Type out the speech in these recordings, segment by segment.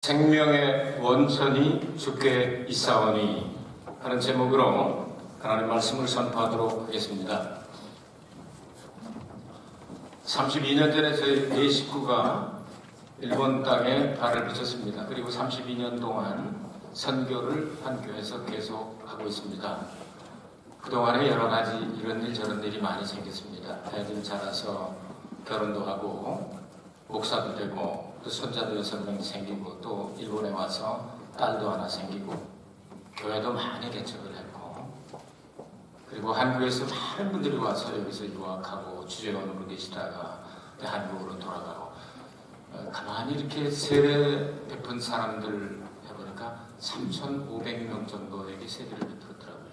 생명의 원천이 주께 있사오니 하는 제목으로 하나님 말씀을 선포하도록 하겠습니다. 32년 전에 저희 네 식구가 일본 땅에 발을 붙였습니다. 그리고 32년 동안 선교를 한 교회에서 계속 하고 있습니다. 그동안에 여러 가지 이런 일 저런 일이 많이 생겼습니다. 애들 자라서 결혼도 하고 목사도 되고 또 손자도 6명이 생기고 또 일본에 와서 딸도 하나 생기고 교회도 많이 개척을 했고 그리고 한국에서 많은 분들이 와서 여기서 유학하고 주재원으로 계시다가 한국으로 돌아가고 가만히 이렇게 세례 베푼 사람들 해보니까 3,500명 정도에게 세례를 베풀었더라고요.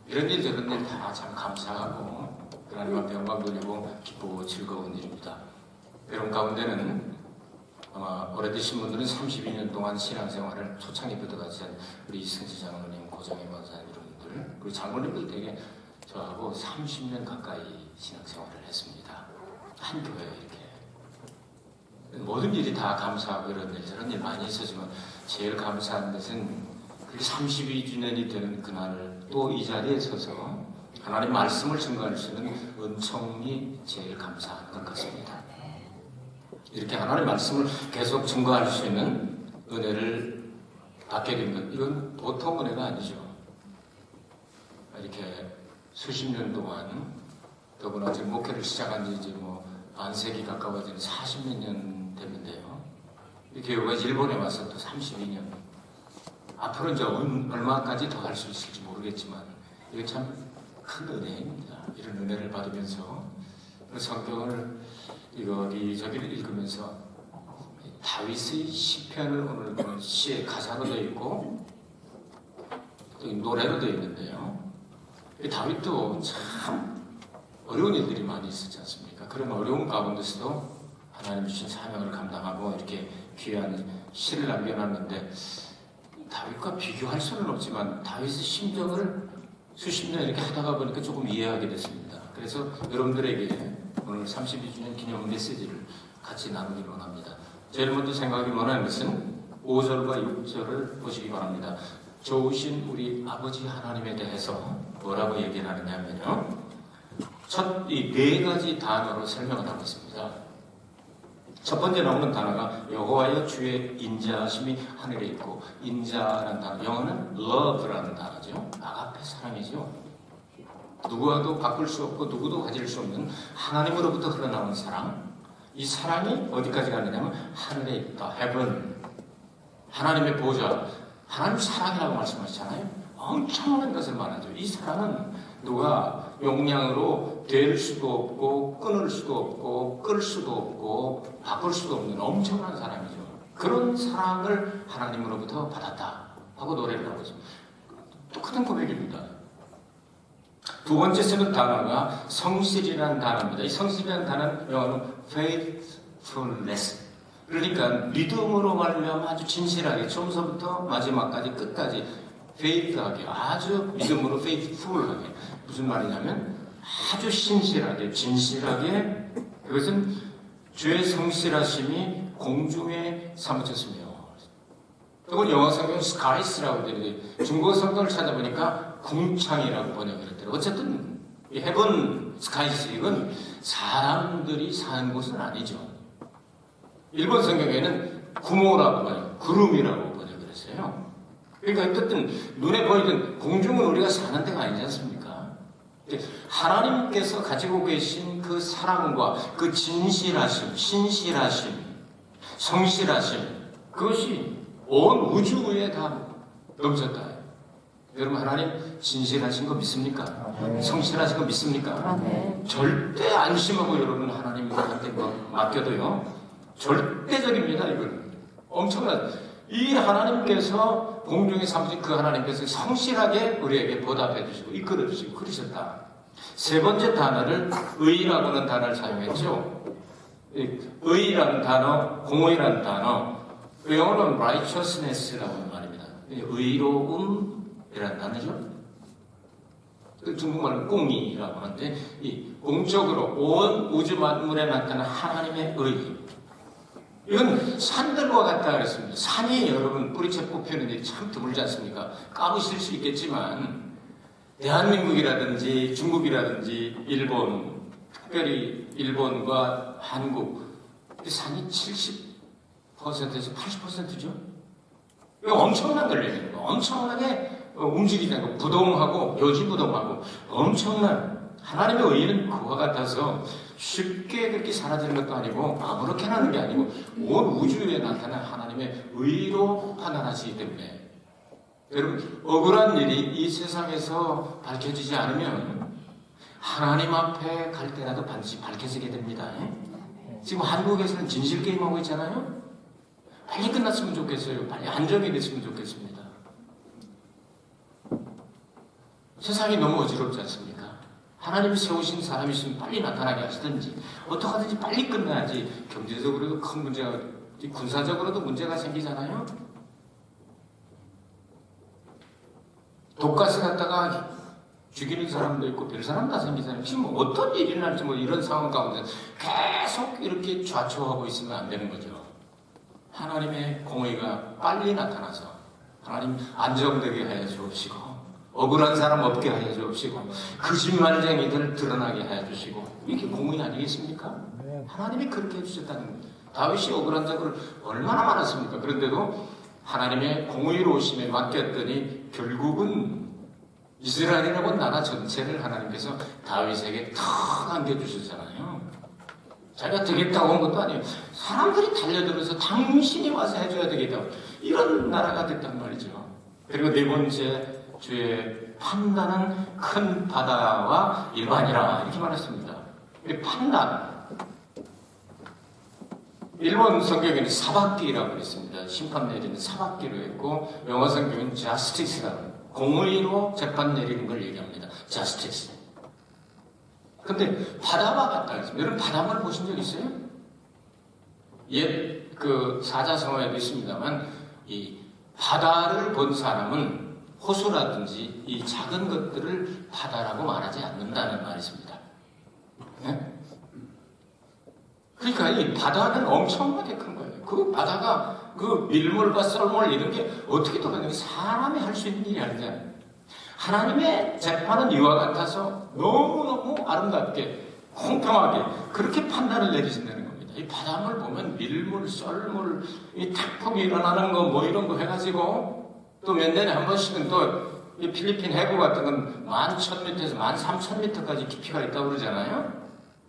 이런 일 저런 일 다 참 감사하고 하나님 앞에 영광 돌리고 기쁘고 즐거운 일입니다. 여러분 가운데는 아마 오래되신 분들은 32년 동안 신앙생활을 초창기부터 같이 한 우리 이승지 장로님, 고정희 권사님 이런 분들 그리고 장로님들 되게 저하고 30년 가까이 신앙생활을 했습니다. 한 교회에 이렇게 모든 일이 다 감사하고 이런 일 저런 일 많이 있었지만 제일 감사한 것은 그렇게 32주년이 되는 그날을 또 이 자리에 서서 하나님 말씀을 증거할 수 있는 은총이 제일 감사한 것 같습니다. 이렇게 하나님의 말씀을 계속 증거할 수 있는 은혜를 받게 된 것, 이건 보통 은혜가 아니죠. 이렇게 수십 년 동안, 더구나 지금 목회를 시작한 지 이제 반세기 가까워지는 40몇 년 됐는데요. 이 교회가 일본에 와서 또 32년. 앞으로 이제 얼마까지 더 할 수 있을지 모르겠지만, 이게 참 큰 은혜입니다. 이런 은혜를 받으면서 성경을 이거기저기를 읽으면서 다윗의 시편을 오늘 보는 시의 가사로 되어 있고 또 노래로 되어 있는데요. 다윗도 참 어려운 일들이 많이 있었지 않습니까? 그런 어려운 가운데서도 하나님 주신 사명을 감당하고 이렇게 귀한 시를 남겨놨는데 다윗과 비교할 수는 없지만 다윗의 심정을 수십 년 이렇게 하다가 보니까 조금 이해하게 됐습니다. 그래서 여러분들에게 오늘 32주년 기념 메시지를 같이 나누기 원합니다. 제일 먼저 생각하기 원하는 것은 5절과 6절을 보시기 바랍니다. 좋으신 우리 아버지 하나님에 대해서 뭐라고 얘기를 하느냐 하면요. 첫 이 네 가지 단어로 설명을 하고 있습니다. 첫 번째 나오는 단어가 여호와여 주의 인자하심이 하늘에 있고 인자라는 단어, 영어는 love라는 단어죠. 아가페 사랑이죠. 누구와도 바꿀 수 없고 누구도 가질 수 없는 하나님으로부터 흘러나오는 사랑. 이 사랑이 어디까지 가느냐면 하늘에 있다. heaven. 하나님의 보좌. 하나님 사랑이라고 말씀하시잖아요. 엄청난 것을 말하죠. 이 사랑은 누가 용량으로 될 수도 없고 끊을 수도 없고 끌 수도 없고 바꿀 수도 없는 엄청난 사랑이죠. 그런 사랑을 하나님으로부터 받았다 하고 노래를 하고 있습니다. 똑같은 고백입니다. 두 번째 쓰는 단어가 성실이라는 단어입니다. 이 성실이라는 단어는 영어로 faithfulness. 그러니까 믿음으로 말미암아 아주 진실하게 처음서부터 마지막까지 끝까지 faith하게 아주 믿음으로 faithful하게 무슨 말이냐면 아주 신실하게 진실하게 그것은 주의 성실하심이 공중에 사무쳤으며 이건 영어 성경 skies라고 되는데 중국어 성경을 찾아보니까 궁창이라고 번역을 했더라고요. 어쨌든 이 heaven skies 이건 사람들이 사는 곳은 아니죠. 일본 성경에는 구모라고 번역, 구름이라고 번역을 했어요. 그러니까 어쨌든 눈에 보이던 공중은 우리가 사는 데가 아니지 않습니까? 하나님께서 가지고 계신 그 사랑과 그 진실하심, 신실하심, 성실하심 그것이 온 우주에 다 넘쳤다. 여러분 하나님 진실하신 거 믿습니까? 성실하신 거 믿습니까? 절대 안심하고 여러분 하나님한테 맡겨도요. 절대적입니다. 이건 엄청난 이 하나님께서 공중에 사무신 그 하나님께서 성실하게 우리에게 보답해 주시고 이끌어 주시고 그러셨다. 세 번째 단어를 의라고 하는 단어를 사용했죠. 의라는 단어, 공의라는 단어, 영어로는 righteousness라고 하는 말입니다. 의로움이라는 단어죠. 중국말은 공의라고 하는데 이 공적으로 온 우주 만물에 나타난 하나님의 의 이건 산들과 같다 그랬습니다. 산이 여러분 뿌리채 뽑히는 일이 참 드물지 않습니까? 까부실 수 있겠지만 대한민국이라든지 중국이라든지 일본, 특별히 일본과 한국 산이 70%에서 80%죠. 이거 엄청난 걸 얘기하는 거예요. 엄청나게 움직이는 거, 부동하고 요지부동하고 엄청난 하나님의 의는 그와 같아서 쉽게 그렇게 사라지는 것도 아니고 아무렇게나 하는 게 아니고 온 우주에 나타난 하나님의 의로 판단하시기 때문에 여러분 억울한 일이 이 세상에서 밝혀지지 않으면 하나님 앞에 갈 때라도 반드시 밝혀지게 됩니다. 지금 한국에서는 진실 게임하고 있잖아요. 빨리 끝났으면 좋겠어요. 빨리 안정이 됐으면 좋겠습니다. 세상이 너무 어지럽지 않습니까? 하나님이 세우신 사람이 있으면 빨리 나타나게 하시든지 어떻게 하든지 빨리 끝나야지. 경제적으로도 큰 문제가, 군사적으로도 문제가 생기잖아요. 독가스 갖다가 죽이는 사람도 있고 별 사람 다 생기잖아요. 지금 어떤 일이 날지 뭐 이런 상황 가운데 계속 이렇게 좌초하고 있으면 안 되는 거죠. 하나님의 공의가 빨리 나타나서 하나님 안정되게 하여 주옵시고 억울한 사람 없게 하여 주옵시고 거짓말쟁이들 드러나게 하여 주시고 이게 공의 아니겠습니까? 하나님이 그렇게 해주셨다는 겁니다. 다윗이 억울한 적을 얼마나 많았습니까? 그런데도 하나님의 공의로우심에 맡겼더니 결국은 이스라엘이라고 나라 전체를 하나님께서 다윗에게 탁 안겨주셨잖아요. 자기가 되겠다고 한 것도 아니에요. 사람들이 달려들어서 당신이 와서 해줘야 되겠다고 이런 나라가 됐단 말이죠. 그리고 네 번째 주의 판단은 큰 바다와 일반이라 이렇게 말했습니다. 판단 일본 성경에는 사박기라고 했습니다. 심판 내리는 사박기로 했고 영어 성경은 justice라고 공의로 재판 내리는 걸 얘기합니다. justice. 근데 바다와 같다 했습니다. 여러분 바닷물 보신 적 있어요? 옛 그 사자성어에도 있습니다만 이 바다를 본 사람은 호수라든지 이 작은 것들을 바다라고 말하지 않는다는 말이 있습니다. 네? 그러니까 이 바다는 엄청나게 큰 거예요. 그 바다가 그 밀물과 썰물 이런 게 어떻게 돌아가는 사람이 할 수 있는 일이 아니잖아요. 하나님의 재판은 이와 같아서 너무너무 아름답게 공평하게 그렇게 판단을 내리신다는 겁니다. 이 바닷물 보면 밀물, 썰물, 이 태풍이 일어나는 거 뭐 이런 거 해가지고 또 몇 년에 한 번씩은 또 이 필리핀 해구 같은 건 11,000m에서 13,000m까지 깊이가 있다고 그러잖아요.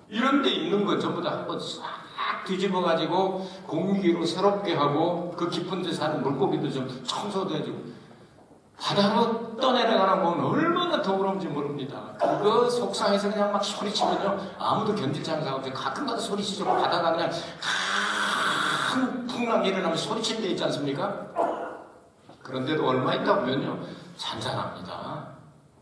이런 데 있는 거 전부 다 한번 싹 뒤집어가지고 공기로 새롭게 하고 그 깊은 데 사는 물고기도 좀 청소도 해주고 바다로 떠내려가는 건 얼마나 더러운지 모릅니다. 그거 속상해서 그냥 막 소리치면요 아무도 견딜 장사가 없어요. 가끔가다 소리치죠. 바다가 그냥 큰 풍랑이 일어나면 소리치는 데 있지 않습니까? 그런데도 얼마 있다 보면요 잔잔합니다.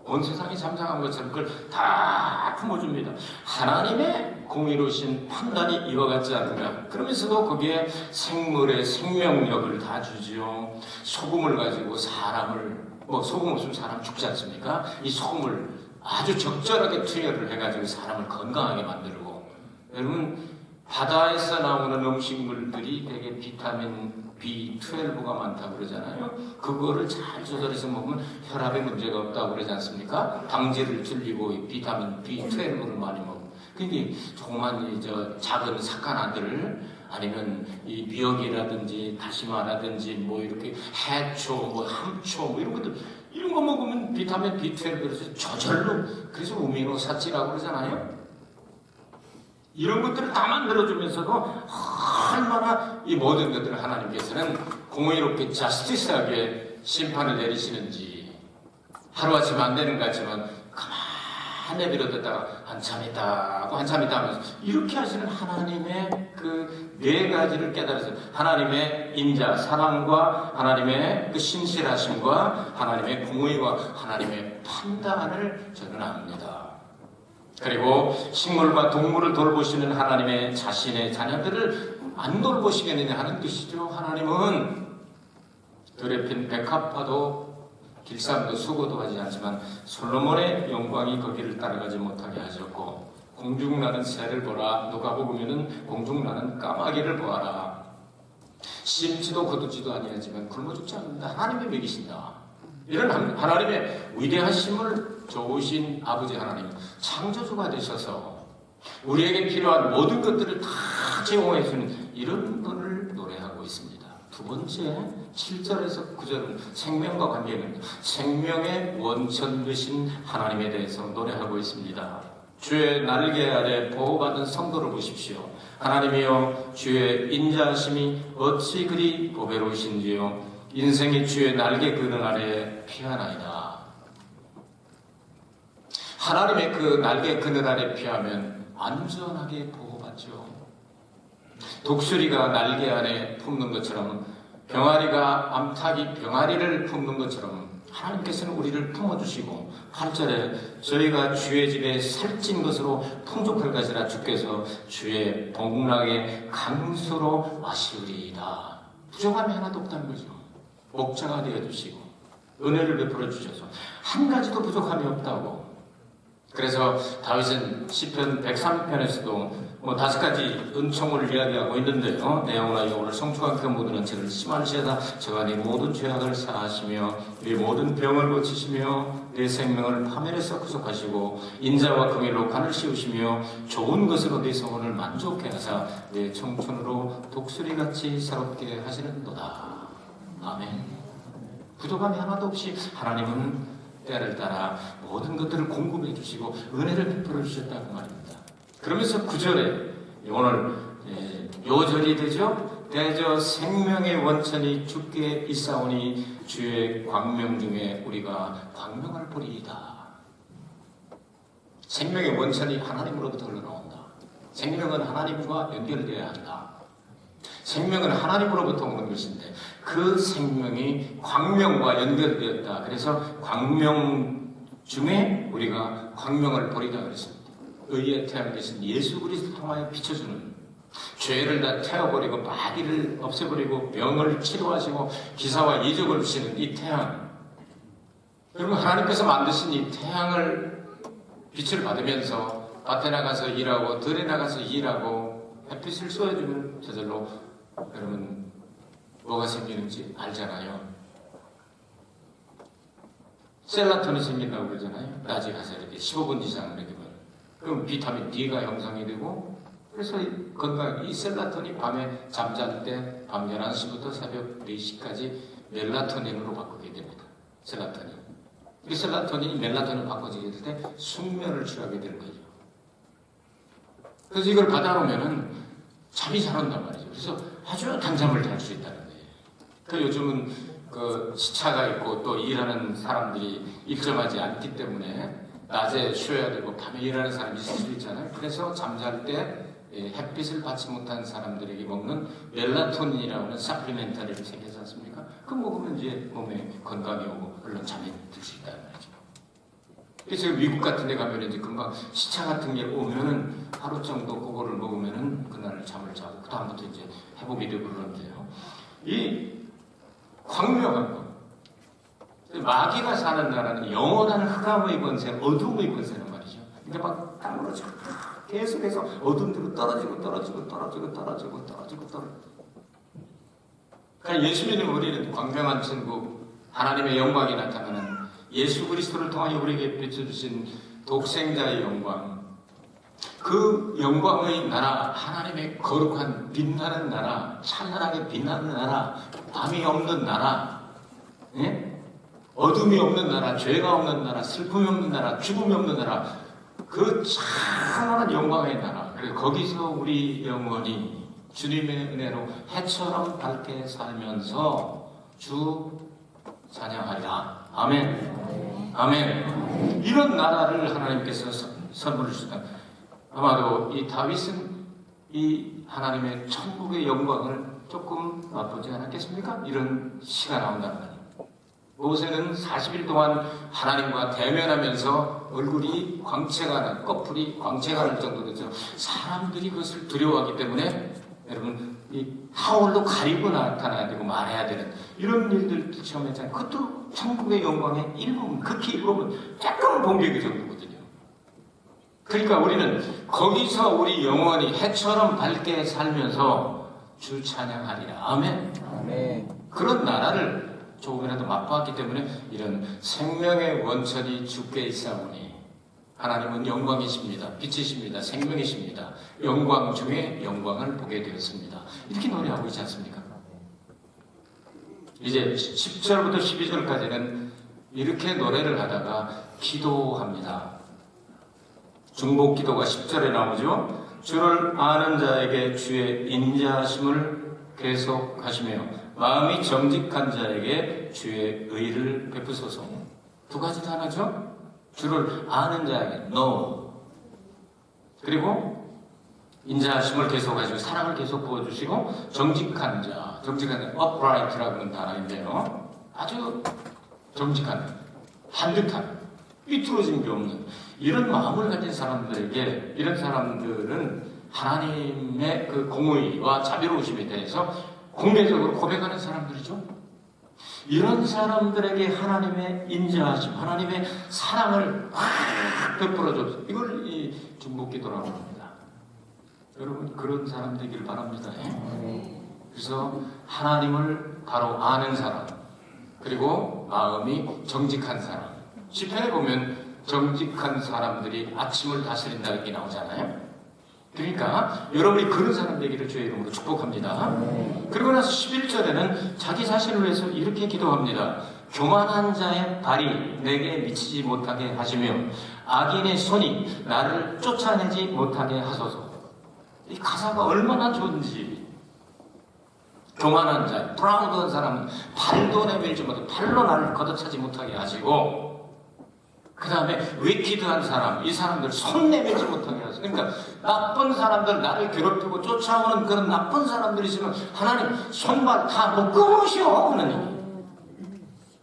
온 세상이 잠잠한 것처럼 그걸 다 품어줍니다. 하나님의 공의로우신 판단이 이와 같지 않은가. 그러면서도 거기에 생물의 생명력을 다 주지요. 소금을 가지고 사람을 소금 없으면 사람 죽지 않습니까? 이 소금을 아주 적절하게 투여를 해가지고 사람을 건강하게 만들고 여러분 바다에서 나오는 음식물들이 되게 비타민 B12가 많다고 그러잖아요. 그거를 잘 조절해서 먹으면 혈압에 문제가 없다고 그러지 않습니까? 당질을 줄이고 비타민 B12를 많이 먹고. 그게 조그만 작은 sakana들 아니면 이 미역이라든지 다시마라든지 뭐 이렇게 해초, 뭐 함초 뭐 이런 것들 이런 거 먹으면 비타민 B12그래서 저절로 그래서 우미노사치라고 그러잖아요. 이런 것들을 다 만들어주면서도 얼마나 이 모든 것들을 하나님께서는 공의롭게 자스티스하게 심판을 내리시는지 하루아침에 안 되는 것 같지만 가만히 내버려뒀다가 한참 있다 하고 한참 있다 하면서 이렇게 하시는 하나님의 그 네 가지를 깨달아서 하나님의 인자, 사랑과 하나님의 그 신실하심과 하나님의 공의와 하나님의 판단을 저는 압니다. 그리고 식물과 동물을 돌보시는 하나님의 자신의 자녀들을 안 돌보시겠느냐 하는 뜻이죠. 하나님은 들에 핀 백합화도 길쌈도 수고도 하지 않지만 솔로몬의 영광이 거기를 따라가지 못하게 하셨고 공중나는 새를 보라. 누가복음에는 공중나는 까마귀를 보아라. 심지도 거두지도 아니하지만 굶어 죽지 않는다. 하나님이 먹이신다. 이런 하나님의 위대하심을 좋으신 아버지 하나님, 창조주가 되셔서 우리에게 필요한 모든 것들을 다 제공해 주는 이런 분을 노래하고 있습니다. 두 번째 7절에서 9절은 생명과 관계는 생명의 원천 되신 하나님에 대해서 노래하고 있습니다. 주의 날개 아래 보호받은 성도를 보십시오. 하나님이여, 주의 인자하심이 어찌 그리 보배로우신지요. 인생이 주의 날개 그늘 아래 피하나이다. 하나님의 그 날개 그늘 아래 피하면 안전하게 보호받죠. 독수리가 날개 안에 품는 것처럼, 병아리가 암탉이 병아리를 품는 것처럼 하나님께서는 우리를 품어주시고, 8절에 저희가 주의 집에 살찐 것으로 풍족할 것이라 주께서 주의 복락의 강수로 마시우리이다. 부족함이 하나도 없다는 거죠. 목자가 되어주시고 은혜를 베풀어 주셔서 한 가지도 부족함이 없다고. 그래서 다윗은 시편 103편에서도 5가지 은총을 이야기하고 있는데요. 내 영혼아 여호와를 성취한 그 모든 은총을 심하시다. 저가 네 모든 죄악을 사하시며 네 모든 병을 고치시며 내 생명을 파멸에서 구속하시고 인자와 긍휼로 관을 씌우시며 좋은 것으로 네 성혼을 만족해 하사 내 청춘으로 독수리같이 새롭게 하시는도다. 아멘. 부족함이 하나도 없이 하나님은 때를 따라 모든 것들을 공급해 주시고 은혜를 베풀어 주셨다고 말입니다. 그러면서 9절에 오늘 요절이 되죠. 대저 생명의 원천이 주께 있사오니 주의 광명 중에 우리가 광명을 보리이다. 생명의 원천이 하나님으로부터 흘러나온다. 생명은 하나님과 연결되어야 한다. 생명은 하나님으로부터 오는 것인데 그 생명이 광명과 연결되었다. 그래서 광명 중에 우리가 광명을 보리다 그랬습니다. 의의 태양 되신 예수 그리스도를 통하여 비춰주는, 죄를 다 태워버리고 마귀를 없애버리고 병을 치료하시고 기사와 이적을 주시는 이 태양, 그리고 하나님께서 만드신 이 태양을 빛을 받으면서 밭에 나가서 일하고 들에 나가서 일하고 햇빛을 쏘여주면 저절로 여러분 뭐가 생기는지 알잖아요. 셀라톤이 생긴다고 그러잖아요. 낮에 가서 이렇게 15분 이상 이렇게 봐요. 그럼 비타민 D가 형성이 되고, 그래서 이 셀라톤이 밤에 잠잘 때 밤 11시부터 새벽 4시까지 멜라토닌으로 바꾸게 됩니다. 셀라톤이. 이 셀라톤이 멜라토닌으로 바꿔지게 될 때 숙면을 취하게 되는 거죠. 그래서 이걸 받아놓으면은 잠이 잘 온단 말이죠. 그래서 아주 단잠을 잘 수 있다는 거예요. 그 요즘은 그 시차가 있고 또 일하는 사람들이 일정하지 않기 때문에 낮에 쉬어야 되고 밤에 일하는 사람이 있을 수 있잖아요. 그래서 잠잘 때 햇빛을 받지 못한 사람들에게 먹는 멜라토닌이라고 하는 사플리멘터리를 생기지 않습니까? 그거 먹으면 이제 몸에 건강이 오고 물론 잠이 들 수 있다는 말이죠. 그래서 미국 같은 데 가면 이제 금방 시차 같은 게 오면은 하루 정도 그거를 먹으면은 그날 잠을 자고 그다음부터 이제 회복이 되고 그러는데요. 이 광명한 것. 마귀가 사는 나라는 영원한 흑암의 권세, 어둠의 권세란 말이죠. 그러니까 막 떨어지고 계속해서 어둠으로 떨어지고. 그러니까 예수 믿는 우리는 광명한 천국, 하나님의 영광이 나타나는 예수 그리스도를 통하여 우리에게 비춰주신 독생자의 영광, 그 영광의 나라, 하나님의 거룩한 빛나는 나라, 찬란하게 빛나는 나라, 밤이 없는 나라, 예? 어둠이 없는 나라, 죄가 없는 나라, 슬픔이 없는 나라, 죽음이 없는 나라, 그 찬란한 영광의 나라. 그래서 거기서 우리 영혼이 주님의 은혜로 해처럼 밝게 살면서 주 찬양하리라. 아멘. 아멘. 이런 나라를 하나님께서 선물을 주셨다. 아마도 이 다윗은 이 하나님의 천국의 영광을 조금 맛보지 않았겠습니까? 이런 시가 나온다는 거예요. 모세는 40일 동안 하나님과 대면하면서 얼굴이 광채가 나, 꺼풀이 광채가 날 정도로 사람들이 그것을 두려워하기 때문에 여러분 이 하울로 가리고 나타나야 되고 말해야 되는 이런 일들도 체험했잖아요. 그것도 천국의 영광의 일부분, 극히 일부분, 조금 본격의 정도거든요. 그러니까 우리는 거기서 우리 영혼이 해처럼 밝게 살면서 주 찬양하리라. 아멘. 아멘. 그런 나라를 조금이라도 맛보았기 때문에 이런 생명의 원천이 주께 있사오니 하나님은 영광이십니다. 빛이십니다. 생명이십니다. 영광 중에 영광을 보게 되었습니다. 이렇게 노래하고 있지 않습니까? 이제 10절부터 12절까지는 이렇게 노래를 하다가 기도합니다. 중복 기도가 10절에 나오죠. 주를 아는 자에게 주의 인자하심을 계속하시며 마음이 정직한 자에게 주의 의를 베푸소서. 두 가지 다 하나죠. 주를 아는 자에게 know, 그리고 인자하심을 계속하시고 사랑을 계속 부어주시고 정직한 자, upright라고 하는 단어인데요. 아주 정직한, 반듯한, 삐뚤어진 게 없는 이런 마음을 가진 사람들에게, 이런 사람들은 하나님의 그 공의와 자비로우심에 대해서 공개적으로 고백하는 사람들이죠. 이런 사람들에게 하나님의 인자하심, 하나님의 사랑을 확 베풀어줘. 이걸 이 중복기도라고 합니다. 여러분 그런 사람 되길 바랍니다. 그래서 하나님을 바로 아는 사람, 그리고 마음이 정직한 사람. 시편에 보면 정직한 사람들이 아침을 다스린다 이렇게 나오잖아요. 그러니까 여러분이 그런 사람 되기를 주의 이름으로 축복합니다. 그리고 나서 11절에는 자기 자신을 위해서 이렇게 기도합니다. 교만한 자의 발이 내게 미치지 못하게 하시며 악인의 손이 나를 쫓아내지 못하게 하소서. 이 가사가 얼마나 좋은지. 교만한 자, 프라우드한 사람은 발도 내밀지 못하고 발로 나를 걷어차지 못하게 하시고, 그 다음에 위키드한 사람, 이 사람들 손 내밀지 못하게 하세요. 그러니까 나쁜 사람들, 나를 괴롭히고 쫓아오는 그런 나쁜 사람들이 있으면 하나님 손발 다 묶어놓으시오. 하나님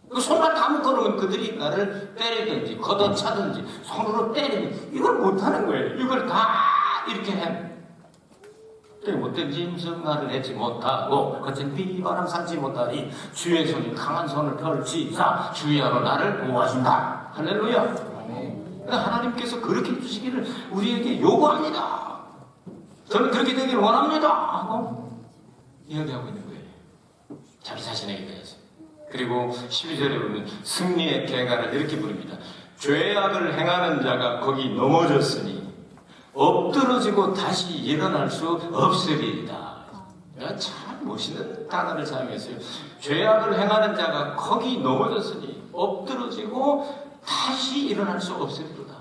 그 손발 다 묶어놓으면 그들이 나를 때리든지 걷어차든지 손으로 때리든지 이걸 못하는 거예요. 이걸 다 이렇게 해. 못된 짐승 나를 내지 못하고 거친 비바람 살지 못하니 주의 손이 강한 손을 펼치사 주의하러 나를 보호하신다. 할렐루야. 하나님께서 그렇게 해주시기를 우리에게 요구합니다. 저는 그렇게 되기를 원합니다 하고 이야기하고 있는 거예요. 자기 자신에게 대해서. 그리고 12절에 보면 승리의 개가를 이렇게 부릅니다. 죄악을 행하는 자가 거기 넘어졌으니 엎드러지고 다시 일어날 수 없으리이다. 참 멋있는 단어를 사용했어요. 죄악을 행하는 자가 거기 넘어졌으니 엎드러지고 다시 일어날 수 없으리로다.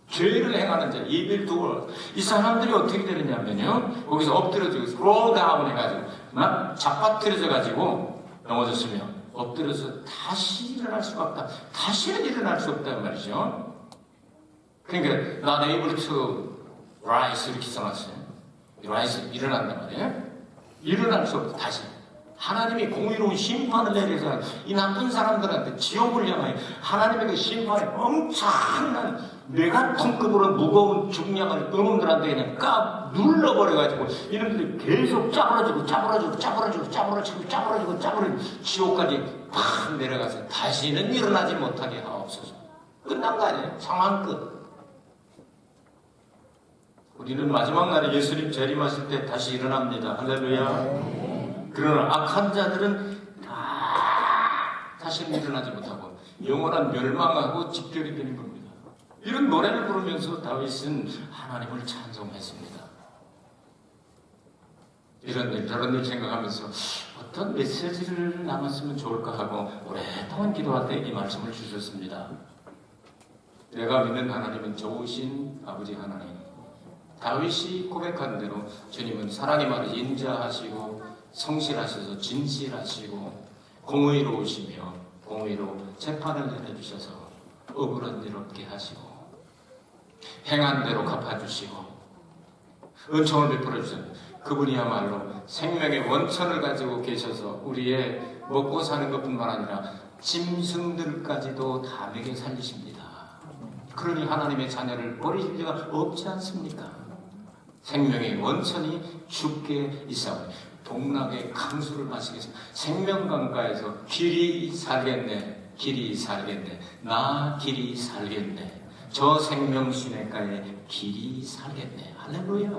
죄를 행하는 자, evil doer. 이 사람들이 어떻게 되느냐면요, 거기서 엎드러지고 throw down 해가지고 막 잡아뜨려져가지고 넘어졌으며 엎드려서 다시 일어날 수가 없다. 다시는 일어날 수 없다는 말이죠. 그러니까 not able to rise 이렇게 써놨어요. rise 일어난단 말이에요. 일어날 수 없다. 다시 하나님이 공의로운 심판을 내려서 이 나쁜 사람들한테 지옥을 향하여 하나님의 그 심판에 엄청난 메가톤급으로 무거운 중량을 의문들한테 그냥 까 눌러버려가지고 이놈들이 계속 짜부러지고 지옥까지 팍 내려가서 다시는 일어나지 못하게 하옵소서. 끝난 거 아니에요. 상황 끝. 우리는 마지막 날에 예수님 재림하실 때 다시 일어납니다. 할렐루야. 그러나 악한 자들은 다시는 일어나지 못하고 영원한 멸망하고 집결이 되는 겁니다. 이런 노래를 부르면서 다윗은 하나님을 찬송했습니다. 이런 일 저런 일 생각하면서 어떤 메시지를 남았으면 좋을까 하고 오랫동안 기도할 때 이 말씀을 주셨습니다. 내가 믿는 하나님은 좋으신 아버지 하나님. 다윗이 고백한 대로 주님은 사랑이 많은 인자하시고 성실하셔서 진실하시고 공의로우시며 공의로 재판을 내려주셔서 억울한 일 없게 하시고 행한 대로 갚아주시고 은총을 베풀어 주셨는 그분이야말로 생명의 원천을 가지고 계셔서 우리의 먹고 사는 것뿐만 아니라 짐승들까지도 다 먹여 살리십니다. 그러니 하나님의 자녀를 버리실 리가 없지 않습니까? 생명의 원천이 주께 있사오니 동락의 강수를 마시겠습니다. 생명강가에서 길이 살겠네, 길이 살겠네, 나 길이 살겠네, 저 생명시내가에 길이 살겠네. 할렐루야.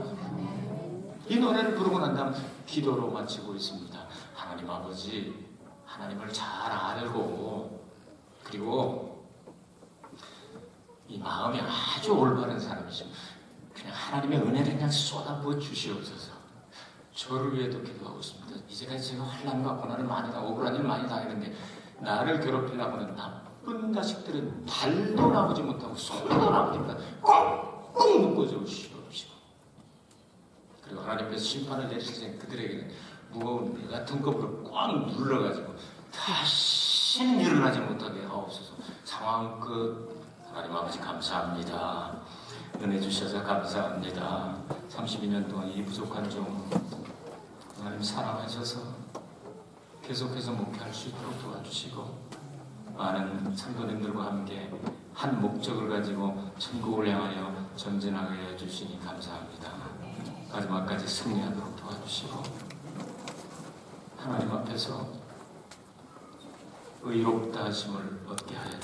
이 노래를 부르고 난 다음 기도로 마치고 있습니다. 하나님 아버지, 하나님을 잘 알고 그리고 이 마음이 아주 올바른 사람이십니다. 그냥 하나님의 은혜를 그냥 쏟아부어 주시옵소서. 저를 위해도 기도하고 있습니다. 이제까지 제가 환난과 고난을 많이 당하고 억울한 일 많이 당했는데 나를 괴롭히려고 하는 나쁜 자식들은 발도 나오지 못하고 손도 나오지 못하고 꽁꽁 묶어줘 주시옵시고, 그리고 하나님께서 심판을 내리실 때 그들에게는 무거운 배 같은 겁으로 꽉 눌러가지고 다시는 일어나지 못하게 하옵소서. 상황 끝. 하나님 아버지 감사합니다. 은혜 주셔서 감사합니다. 32년 동안 이 부족한 종 하나님 사랑하셔서 계속해서 목회할 수 있도록 도와주시고, 많은 성도님들과 함께 한 목적을 가지고 천국을 향하여 전진하게 해주시니 감사합니다. 마지막까지 승리하도록 도와주시고, 하나님 앞에서 의롭다 하심을 얻게 하여